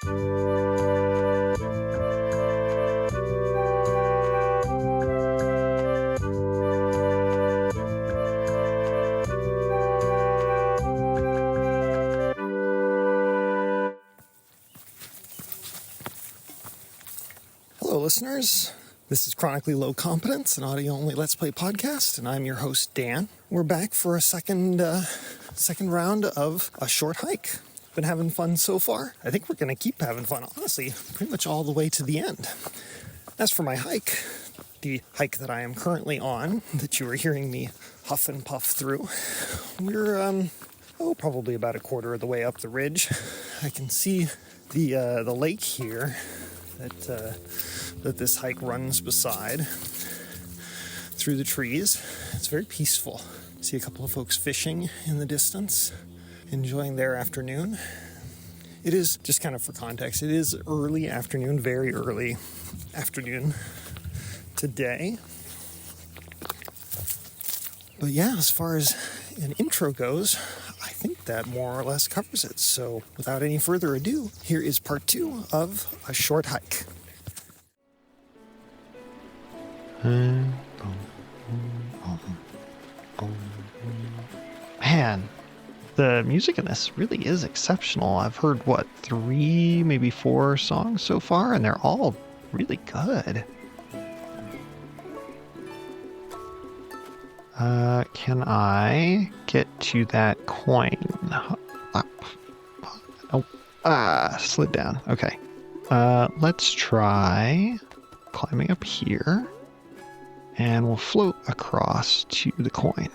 Hello, listeners. This is Chronically Low Competence, an audio-only Let's Play podcast, and I'm your host, Dan. We're back for a second round of a short hike. Been having fun so far. I think we're going to keep having fun, honestly, pretty much all the way to the end. As for my hike, the hike that I am currently on, that you are hearing me huff and puff through, we're, probably about a quarter of the way up the ridge. I can see the lake here that this hike runs beside through the trees. It's very peaceful. See a couple of folks fishing in the distance, enjoying their afternoon. It is, just kind of for context, it is early afternoon, very early afternoon today. But yeah, as far as an intro goes, I think that more or less covers it. So without any further ado, here is part 2 of a short hike. Man, the music in this really is exceptional. I've heard, 3, maybe 4 songs so far, and they're all really good. Can I get to that coin? Slid down. Okay. Let's try climbing up here, and we'll float across to the coin.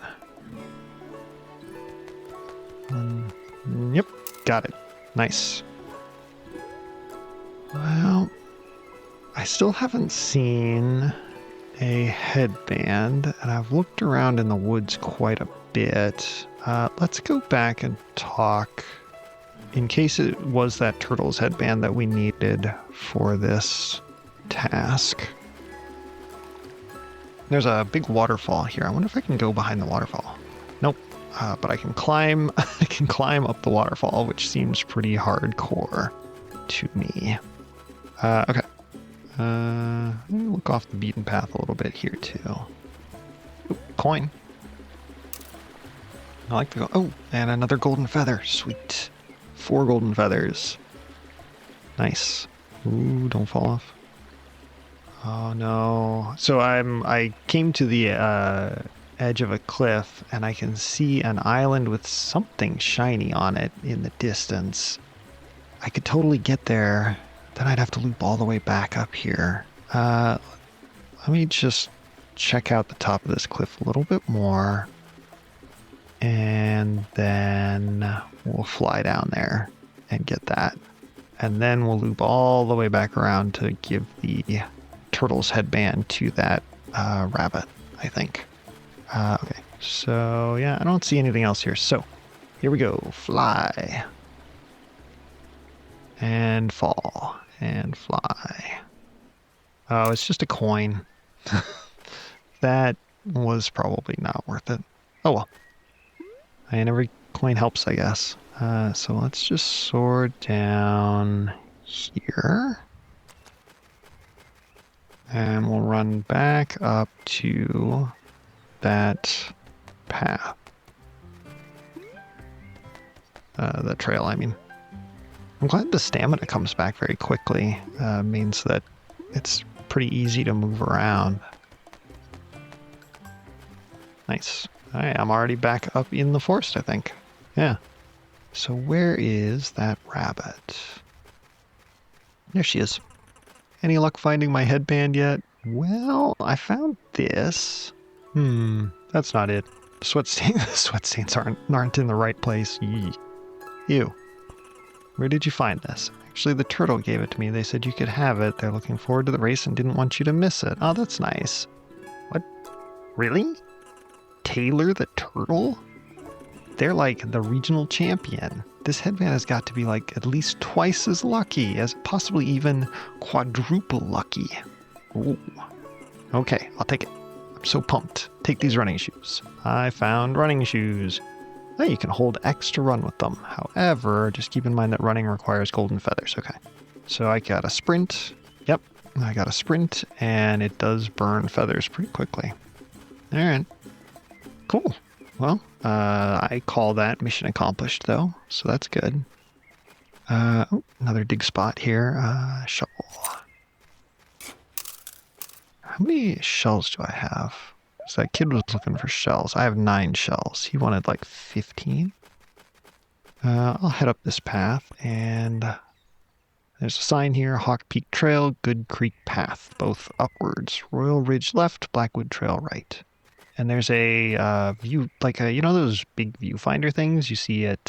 Yep, got it. Nice. Well, I still haven't seen a headband, and I've looked around in the woods quite a bit. Let's go back and talk, in case it was that turtle's headband that we needed for this task. There's a big waterfall here. I wonder if I can go behind the waterfall. Nope. But I can climb. I can climb up the waterfall, which seems pretty hardcore to me. Okay. Let me look off the beaten path a little bit here too. Ooh, coin. I like to go. Oh, and another golden feather. Sweet. 4 golden feathers. Nice. Ooh, don't fall off. Oh no. So I came to the edge of a cliff, and I can see an island with something shiny on it in the distance. I could totally get there. Then I'd have to loop all the way back up here. Let me just check out the top of this cliff a little bit more, and then we'll fly down there and get that. And then we'll loop all the way back around to give the turtle's headband to that rabbit, I think. Okay, so yeah, I don't see anything else here. So here we go. Fly. And fall. And fly. Oh, it's just a coin. That was probably not worth it. Oh well. And every coin helps, I guess. So let's just soar down here. And we'll run back up to that path. The trail, I mean. I'm glad the stamina comes back very quickly. Means that it's pretty easy to move around. Nice. Alright, I'm already back up in the forest, I think. Yeah. So where is that rabbit? There she is. Any luck finding my headband yet? Well, I found this. That's not it. The sweat stains aren't in the right place. Yee. Ew. Where did you find this? Actually, the turtle gave it to me. They said you could have it. They're looking forward to the race and didn't want you to miss it. Oh, that's nice. What? Really? Taylor the turtle? They're like the regional champion. This headband has got to be like at least twice as lucky, as possibly even quadruple lucky. Ooh. Okay, I'll take it. I'm so pumped. Take these running shoes. I found running shoes. Now you can hold X to run with them. However, just keep in mind that running requires golden feathers. Okay. So I got a sprint. Yep, I got a sprint, and it does burn feathers pretty quickly. All right. Cool. Well, I call that mission accomplished, though, so that's good. Another dig spot here. Shovel. How many shells do I have? So that kid was looking for shells. I have 9 shells. He wanted like 15. I'll head up this path, and there's a sign here, Hawk Peak Trail, Good Creek Path, both upwards. Royal Ridge left, Blackwood Trail right. And there's a view, like you know those big viewfinder things you see at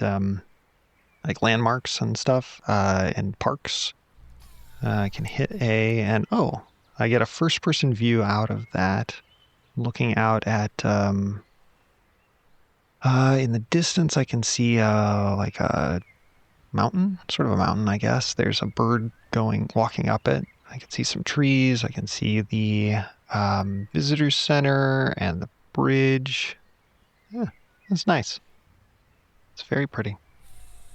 like landmarks and stuff and parks? I can hit A, and oh, I get a first-person view out of that, looking out at in the distance I can see like a mountain, sort of a mountain, I guess. There's a bird walking up it. I can see some trees. I can see the visitor center and the bridge. Yeah, that's nice. It's very pretty.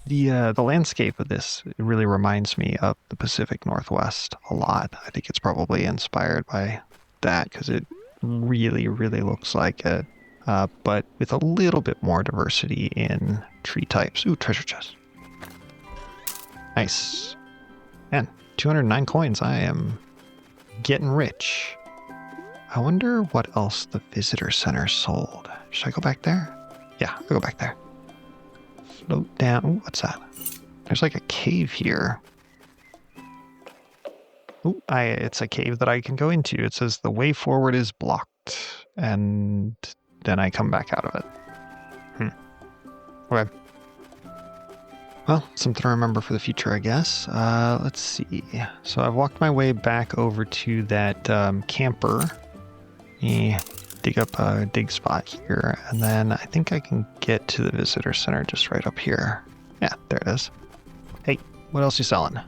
The landscape of this really reminds me of the Pacific Northwest a lot. I think it's probably inspired by that because it really, really looks like it, but with a little bit more diversity in tree types. Ooh, treasure chest. Nice. Man, 209 coins. I am getting rich. I wonder what else the visitor center sold. Should I go back there? Yeah, I'll go back there. Float down. Ooh, what's that? There's like a cave here. Ooh, it's a cave that I can go into. It says the way forward is blocked. And then I come back out of it. Okay. Well, something to remember for the future, I guess. Let's see. So I've walked my way back over to that camper. Dig up a dig spot here, and then I think I can get to the visitor center just right up here. Yeah, there it is. Hey, what else you selling?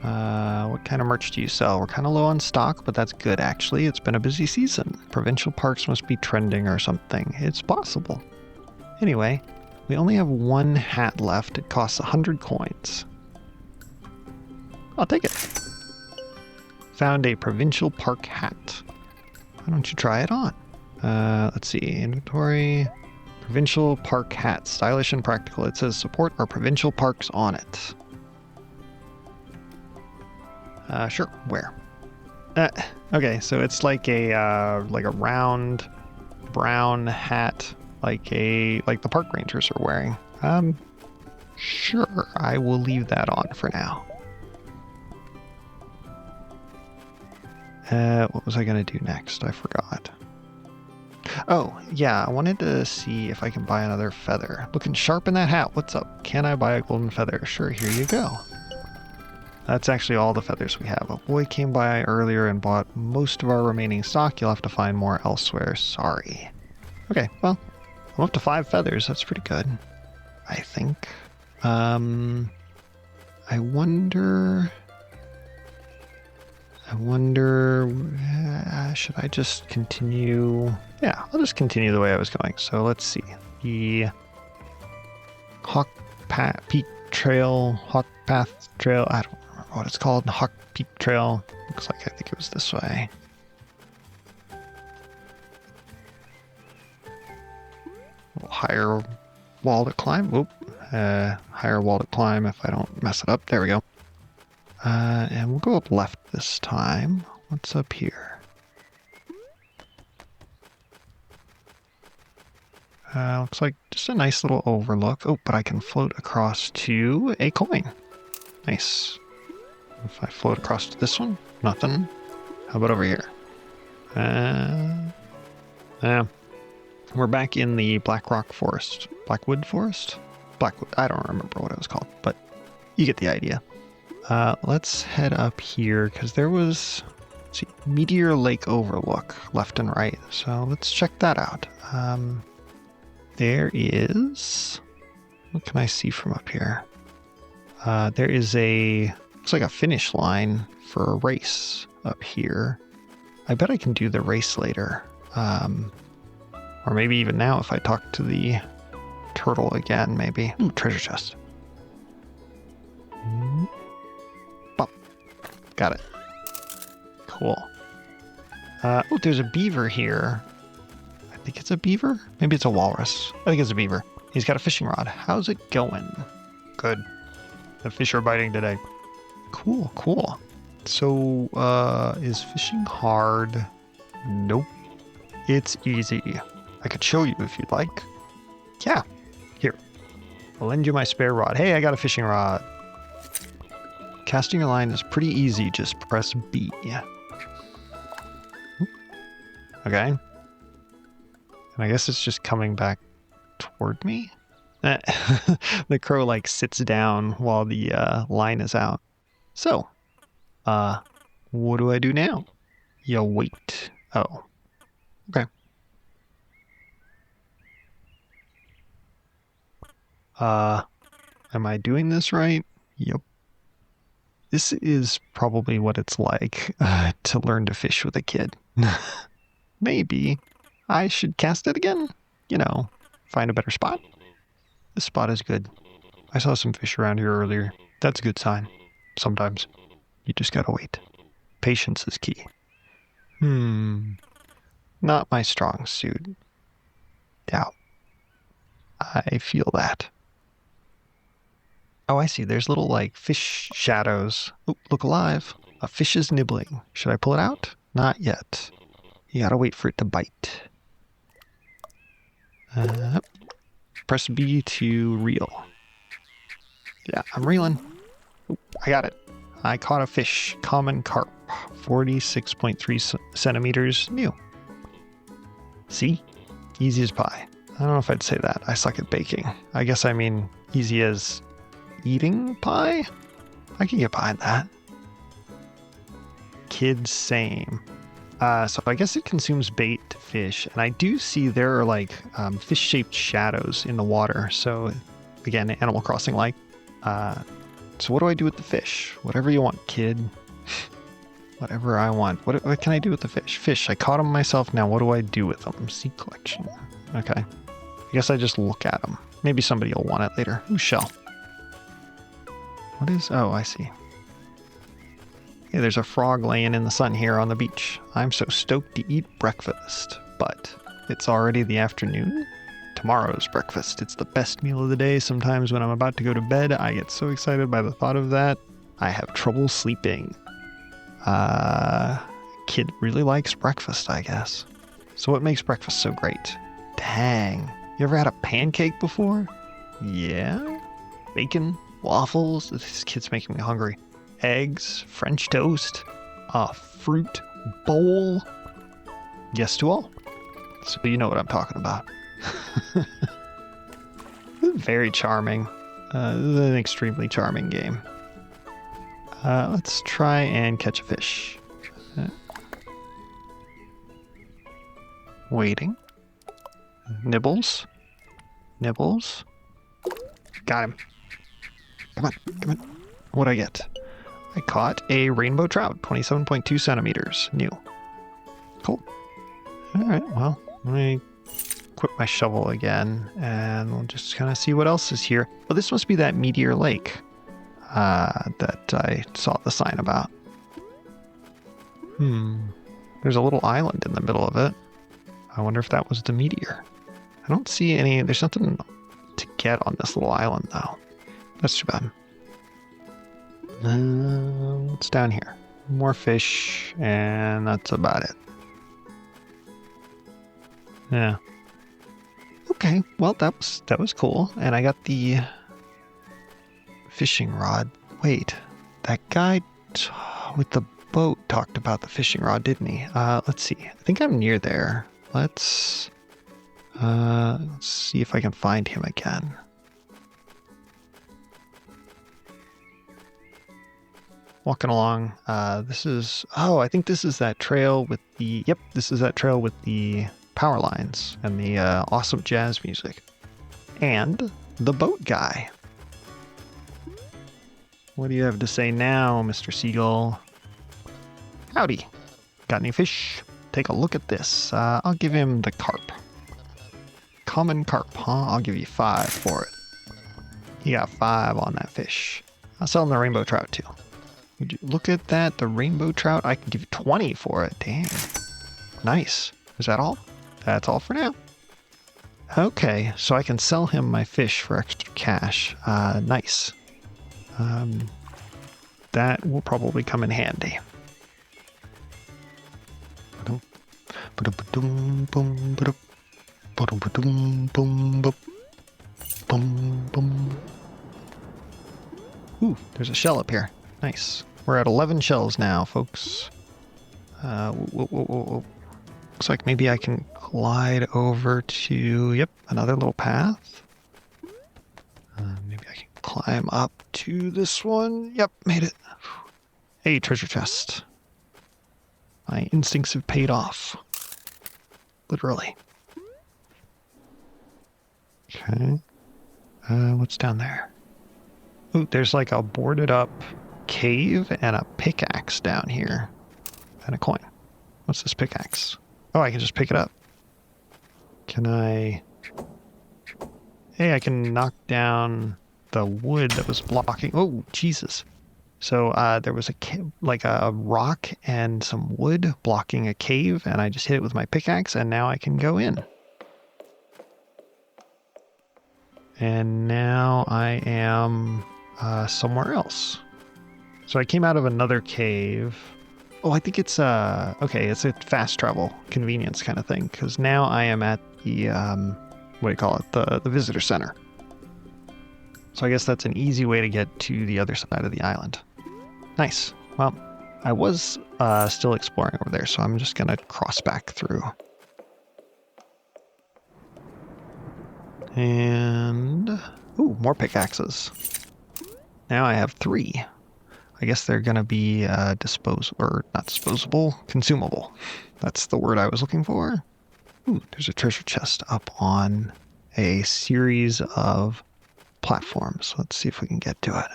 What kind of merch do you sell? We're kind of low on stock, but that's good actually. It's been a busy season. Provincial parks must be trending or something. It's possible. Anyway, we only have 1 hat left. It costs 100 coins. I'll take it. Found a provincial park hat. Why don't you try it on? Let's see, inventory, provincial park hat, stylish and practical. It says support our provincial parks on it. Sure, where? Okay, so it's like a round brown hat, like the park rangers are wearing. Sure, I will leave that on for now. What was I gonna do next? I forgot. Oh, yeah, I wanted to see if I can buy another feather. Looking sharp in that hat. What's up? Can I buy a golden feather? Sure, here you go. That's actually all the feathers we have. A boy came by earlier and bought most of our remaining stock. You'll have to find more elsewhere. Sorry. Okay, well, I'm up to 5 feathers. That's pretty good, I think. I wonder, should I just continue? Yeah, I'll just continue the way I was going. So let's see. The Hawk Peak Trail, Hawk Path Trail, I don't remember what it's called. Hawk Peak Trail. Looks like I think it was this way. A little higher wall to climb. Whoop. Higher wall to climb if I don't mess it up. There we go. And we'll go up left this time. What's up here? Looks like just a nice little overlook. Oh, but I can float across to a coin. Nice. If I float across to this one, nothing. How about over here? We're back in the Blackwood Forest. Blackwood? I don't remember what it was called, but you get the idea. Let's head up here because there was, let's see, Meteor Lake Overlook left and right. So let's check that out. There is, what can I see from up here? There is looks like a finish line for a race up here. I bet I can do the race later. Or maybe even now if I talk to the turtle again, maybe. Ooh, treasure chest. Bop. got it. Cool. Oh, there's a beaver here. I think it's a beaver? Maybe it's a walrus. I think it's a beaver. He's got a fishing rod. How's it going? Good. The fish are biting today. Cool, cool. So, is fishing hard? Nope. It's easy. I could show you if you'd like. Yeah. Here. I'll lend you my spare rod. Hey, I got a fishing rod. Casting your line is pretty easy. Just press B. Okay. And I guess it's just coming back toward me. The crow like sits down while the line is out. So, what do I do now? You wait. Oh. Okay. Am I doing this right? Yep. This is probably what it's like to learn to fish with a kid. Maybe I should cast it again. You know, find a better spot. This spot is good. I saw some fish around here earlier. That's a good sign. Sometimes. You just gotta wait. Patience is key. Not my strong suit. Doubt. I feel that. Oh, I see. There's little, like, fish shadows. Oop, look alive. A fish is nibbling. Should I pull it out? Not yet. You gotta wait for it to bite. Press B to reel. Yeah, I'm reeling. Oop, I got it. I caught a fish. Common carp. 46.3 centimeters. New. See? Easy as pie. I don't know if I'd say that. I suck at baking. I guess I mean easy as eating pie? I can get behind that. Kids, same. So I guess it consumes bait to fish, and I do see there are like fish-shaped shadows in the water. So again, Animal Crossing-like. So what do I do with the fish? Whatever you want, kid. Whatever I want. What can I do with the fish? Fish. I caught them myself. Now what do I do with them? Seed collection. Okay. I guess I just look at them. Maybe somebody will want it later. Ooh, shell. What is... Oh, I see. Hey, there's a frog laying in the sun here on the beach. I'm so stoked to eat breakfast. But it's already the afternoon? Tomorrow's breakfast. It's the best meal of the day. Sometimes when I'm about to go to bed, I get so excited by the thought of that, I have trouble sleeping. Kid really likes breakfast, I guess. So what makes breakfast so great? Dang. You ever had a pancake before? Yeah? Bacon? Waffles? This kid's making me hungry. Eggs? French toast? A fruit bowl? Yes to all. So you know what I'm talking about. Very charming. This is an extremely charming game. Let's try and catch a fish. Waiting. Nibbles. Nibbles. Got him. Come on, come on. What'd I get? I caught a rainbow trout, 27.2 centimeters. New. Cool. Alright, well, let me equip my shovel again, and we'll just kind of see what else is here. Well, this must be that meteor lake that I saw the sign about. There's a little island in the middle of it. I wonder if that was the meteor. I don't see any... There's nothing to get on this little island, though. That's too bad. What's down here? More fish, and that's about it. Yeah. Okay, well, that was cool. And I got the fishing rod. Wait, that guy with the boat talked about the fishing rod, didn't he? Let's see. I think I'm near there. Let's see if I can find him again. Walking along. This is... Oh, I think this is that trail with the... Yep, this is that trail with the power lines and the awesome jazz music. And the boat guy. What do you have to say now, Mr. Seagull? Howdy. Got any fish? Take a look at this. I'll give him the carp. Common carp, huh? I'll give you 5 for it. He got 5 on that fish. I'll sell him the rainbow trout, too. Would you look at that? The rainbow trout. I can give you 20 for it. Damn. Nice. Is that all? That's all for now. Okay, so I can sell him my fish for extra cash. Nice. That will probably come in handy. Ooh, there's a shell up here. Nice. We're at 11 shells now, folks. Looks like maybe I can glide over to, yep, another little path. Maybe I can climb up to this one. Yep, made it. Hey, treasure chest. My instincts have paid off. Literally. Okay. What's down there? Ooh, there's like a boarded up cave and a pickaxe down here. And a coin. What's this pickaxe? Oh, I can just pick it up. Can I... Hey, I can knock down the wood that was blocking... Oh, Jesus. So there was a rock and some wood blocking a cave, and I just hit it with my pickaxe, and now I can go in. And now I am somewhere else. So I came out of another cave. Oh, I think it's okay, it's a fast travel convenience kind of thing, because now I am at the what do you call it? The visitor center. So I guess that's an easy way to get to the other side of the island. Nice. Well, I was still exploring over there, so I'm just gonna cross back through. And ooh, more pickaxes. Now I have 3. I guess they're gonna be consumable. That's the word I was looking for. Ooh, there's a treasure chest up on a series of platforms. Let's see if we can get to it.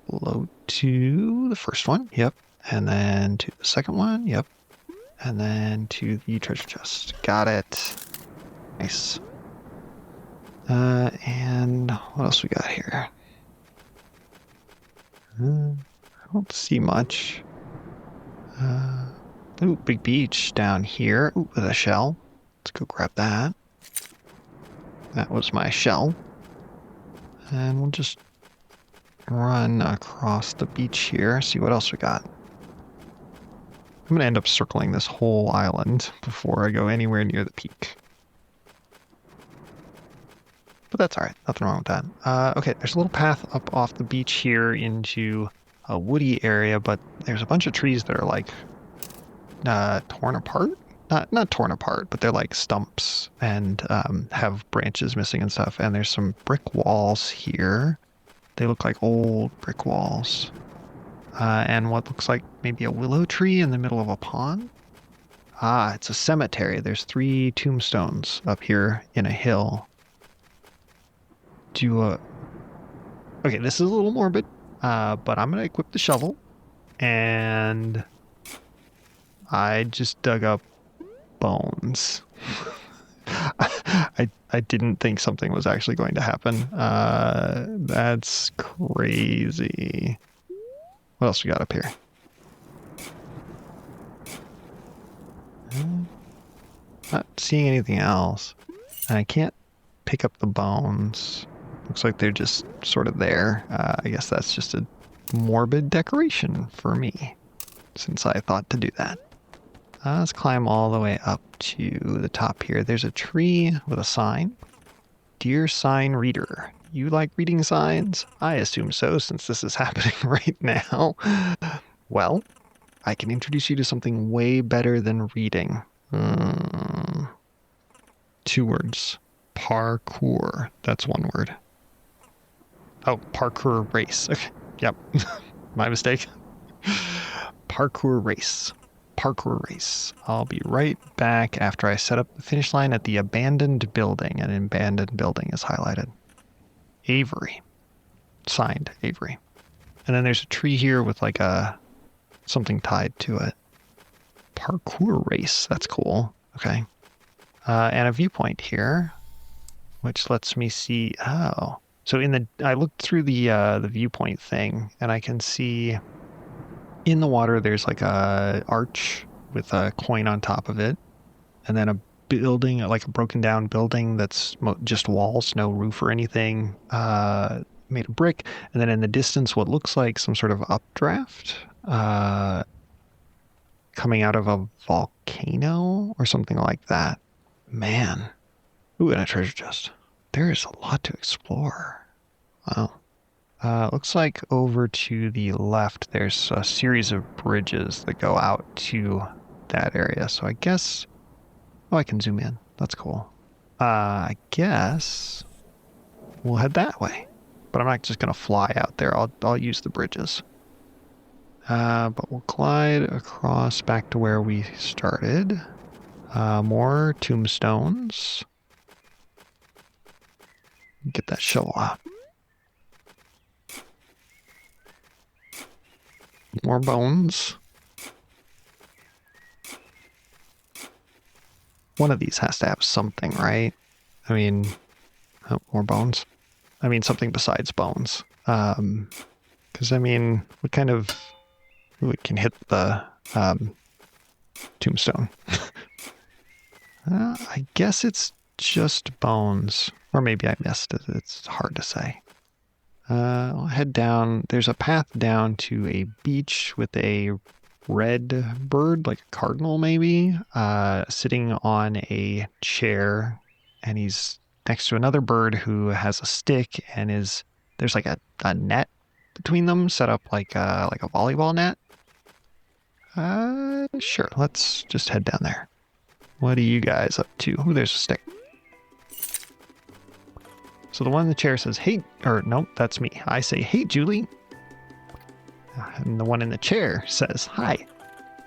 Load to the first one, yep. And then to the second one, yep. And then to the treasure chest. Got it. Nice. And what else we got here? I don't see much. Ooh, big beach down here. Ooh, with a shell. Let's go grab that. That was my shell. And we'll just run across the beach here, see what else we got. I'm going to end up circling this whole island before I go anywhere near the peak. But that's alright, nothing wrong with that. Okay, there's a little path up off the beach here into a woody area, but there's a bunch of trees that are like torn apart. Not torn apart, but they're like stumps and have branches missing and stuff. And there's some brick walls here. They look like old brick walls. And what looks like maybe a willow tree in the middle of a pond. Ah, it's a cemetery. There's 3 tombstones up here in a hill. Okay, this is a little morbid, but I'm going to equip the shovel. And I just dug up bones. I didn't think something was actually going to happen. That's crazy. What else we got up here? Not seeing anything else. And I can't pick up the bones. Looks like they're just sort of there. I guess that's just a morbid decoration for me, since I thought to do that. Let's climb all the way up to the top here. There's a tree with a sign. Dear sign reader, you like reading signs? I assume so, since this is happening right now. Well, I can introduce you to something way better than reading. 2 words. Parkour. That's 1 word. Oh, parkour race. Okay. Yep. My mistake. Parkour race. Parkour race. I'll be right back after I set up the finish line at the abandoned building. An abandoned building is highlighted. Avery. Signed, Avery. And then there's a tree here with like something tied to it. Parkour race. That's cool. Okay. And a viewpoint here, which lets me see. Oh, So I looked through the viewpoint thing, and I can see in the water there's like a arch with a coin on top of it, and then a building, like a broken down building that's just walls, no roof or anything, made of brick. And then in the distance, what looks like some sort of updraft coming out of a volcano or something like that. Man. Ooh, and a treasure chest. There is a lot to explore. Wow. Looks like over to the left, there's a series of bridges that go out to that area. So I guess, oh, I can zoom in. That's cool. I guess we'll head that way, but I'm not just going to fly out there. I'll use the bridges. But we'll glide across back to where we started. More tombstones. Get that shovel out. More bones. One of these has to have something, right? I mean, oh, more bones. I mean, something besides bones. Because, I mean, what kind of... Ooh, it can hit the tombstone. I guess it's just bones. Or maybe I missed it. It's hard to say. I'll head down. There's a path down to a beach with a red bird, like a cardinal maybe, sitting on a chair. And he's next to another bird who has a stick and there's like a net between them, set up like a volleyball net. Sure, let's just head down there. What are you guys up to? Ooh, there's a stick. So the one in the chair says, hey, or nope, that's me. I say, hey, Julie. And the one in the chair says, hi,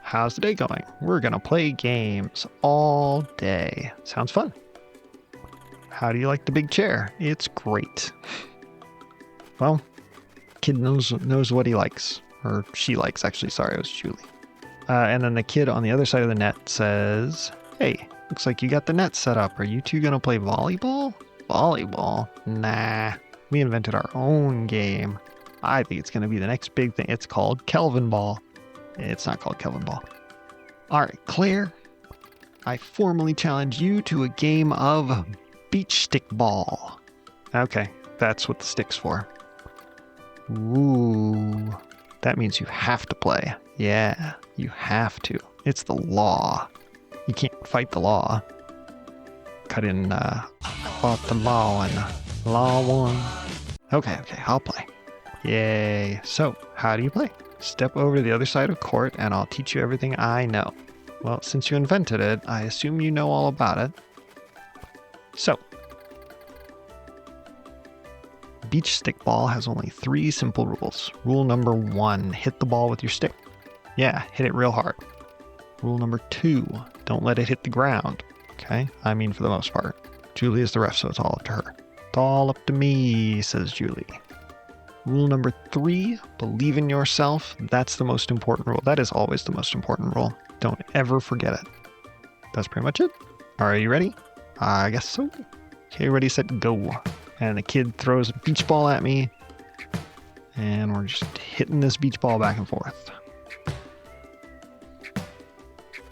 how's the day going? We're going to play games all day. Sounds fun. How do you like the big chair? It's great. Well, kid knows what he likes. Or she likes, actually. Sorry, it was Julie. And then the kid on the other side of the net says, hey, looks like you got the net set up. Are you two going to play volleyball? Volleyball? Nah. We invented our own game. I think it's going to be the next big thing. It's called Kelvin Ball. It's not called Kelvin Ball. All right, Claire, I formally challenge you to a game of beach stick ball. Okay, that's what the stick's for. Ooh, that means you have to play. Yeah, you have to. It's the law. You can't fight the law. Cut in, I fought the law and the law won. Okay, I'll play. Yay. So, how do you play? Step over to the other side of court and I'll teach you everything I know. Well, since you invented it, I assume you know all about it. So, beach stick ball has only 3 simple rules. Rule number 1, hit the ball with your stick. Yeah, hit it real hard. Rule number 2, don't let it hit the ground. Okay, I mean for the most part. Julie is the ref, so it's all up to her. It's all up to me, says Julie. Rule number 3, believe in yourself. That's the most important rule. That is always the most important rule. Don't ever forget it. That's pretty much it. Are you ready? I guess so. Okay, ready, set, go. And the kid throws a beach ball at me. And we're just hitting this beach ball back and forth.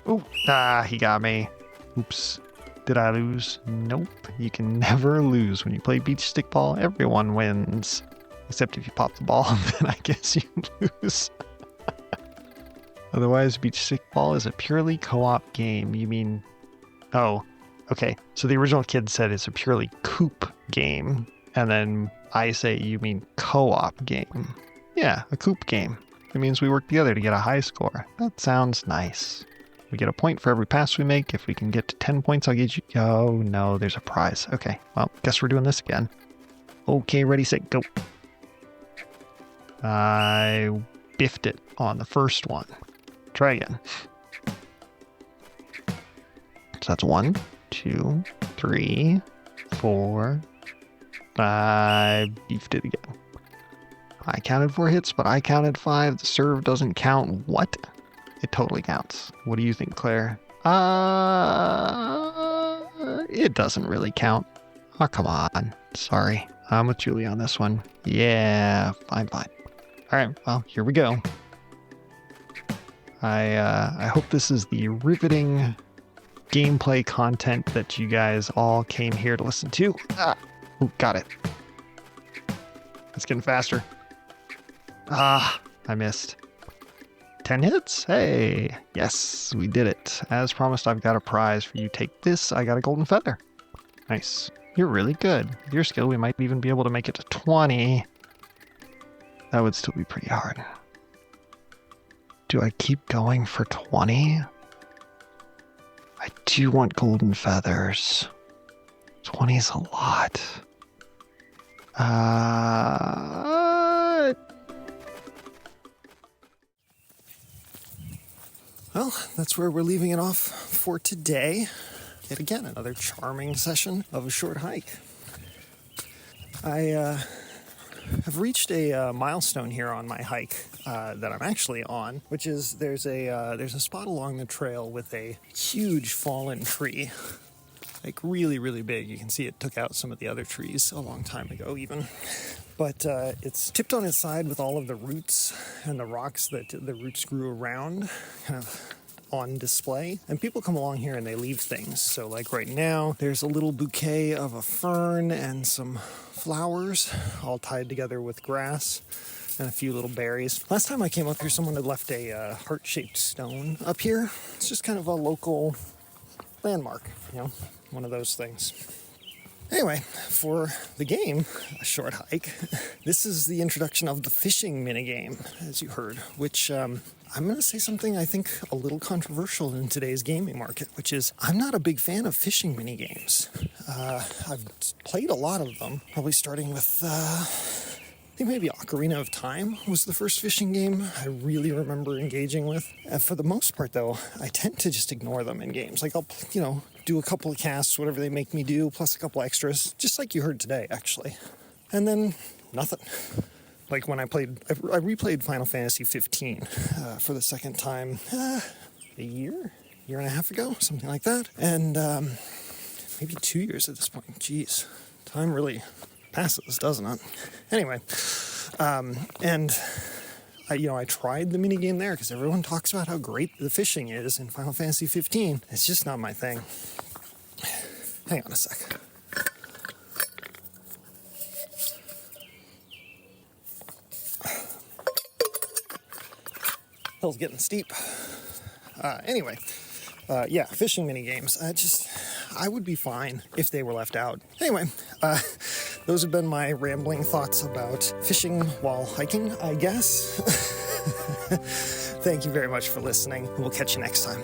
Oh, he got me. Oops. Did I lose? Nope. You can never lose when you play beach stick ball. Everyone wins. Except if you pop the ball, then I guess you lose. Otherwise, beach stick ball is a purely co-op game. You mean... Oh, okay. So the original kid said it's a purely coop game. And then I say you mean co-op game. Yeah, a coop game. It means we work together to get a high score. That sounds nice. We get a point for every pass we make. If we can get to 10 points, I'll get you... Oh, no, there's a prize. Okay, well, guess we're doing this again. Okay, ready, set, go. I biffed it on the first one. Try again. So that's 1, 2, 3, 4. I beefed it again. I counted 4 hits, but I counted 5. The serve doesn't count. What? It totally counts. What do you think, Claire? It doesn't really count. Oh, come on. Sorry. I'm with Julie on this one. Yeah, fine. All right, well, here we go. I hope this is the riveting gameplay content that you guys all came here to listen to. Ooh, got it. It's getting faster. I missed. 10 hits? Hey, yes, we did it. As promised, I've got a prize for you. Take this. I got a golden feather. Nice. You're really good. With your skill, we might even be able to make it to 20. That would still be pretty hard. Do I keep going for 20? I do want golden feathers. 20 is a lot. Well, that's where we're leaving it off for today. Yet again, another charming session of a short hike. I have reached a milestone here on my hike that I'm actually on, which is there's a spot along the trail with a huge fallen tree, like really, really big. You can see it took out some of the other trees a long time ago even. But it's tipped on its side with all of the roots and the rocks that the roots grew around kind of on display. And people come along here and they leave things. So like right now, there's a little bouquet of a fern and some flowers all tied together with grass and a few little berries. Last time I came up here, someone had left a heart-shaped stone up here. It's just kind of a local landmark, you know, one of those things. Anyway, for the game, A Short Hike, this is the introduction of the fishing minigame, as you heard, which I'm going to say something I think a little controversial in today's gaming market, which is I'm not a big fan of fishing minigames. I've played a lot of them, probably starting with, I think maybe Ocarina of Time was the first fishing game I really remember engaging with. And for the most part, though, I tend to just ignore them in games. Like I'll, do a couple of casts, whatever they make me do, plus a couple extras, just like you heard today, actually. And then nothing. Like when I replayed Final Fantasy 15 for the second time a year and a half ago, something like that. And maybe 2 years at this point. Jeez, time really passes, doesn't it? Anyway, I tried the minigame there because everyone talks about how great the fishing is in Final Fantasy 15. It's just not my thing. Hang on a sec. Hill's getting steep. Anyway, fishing minigames. I would be fine if they were left out. Anyway, those have been my rambling thoughts about fishing while hiking, I guess. Thank you very much for listening. We'll catch you next time.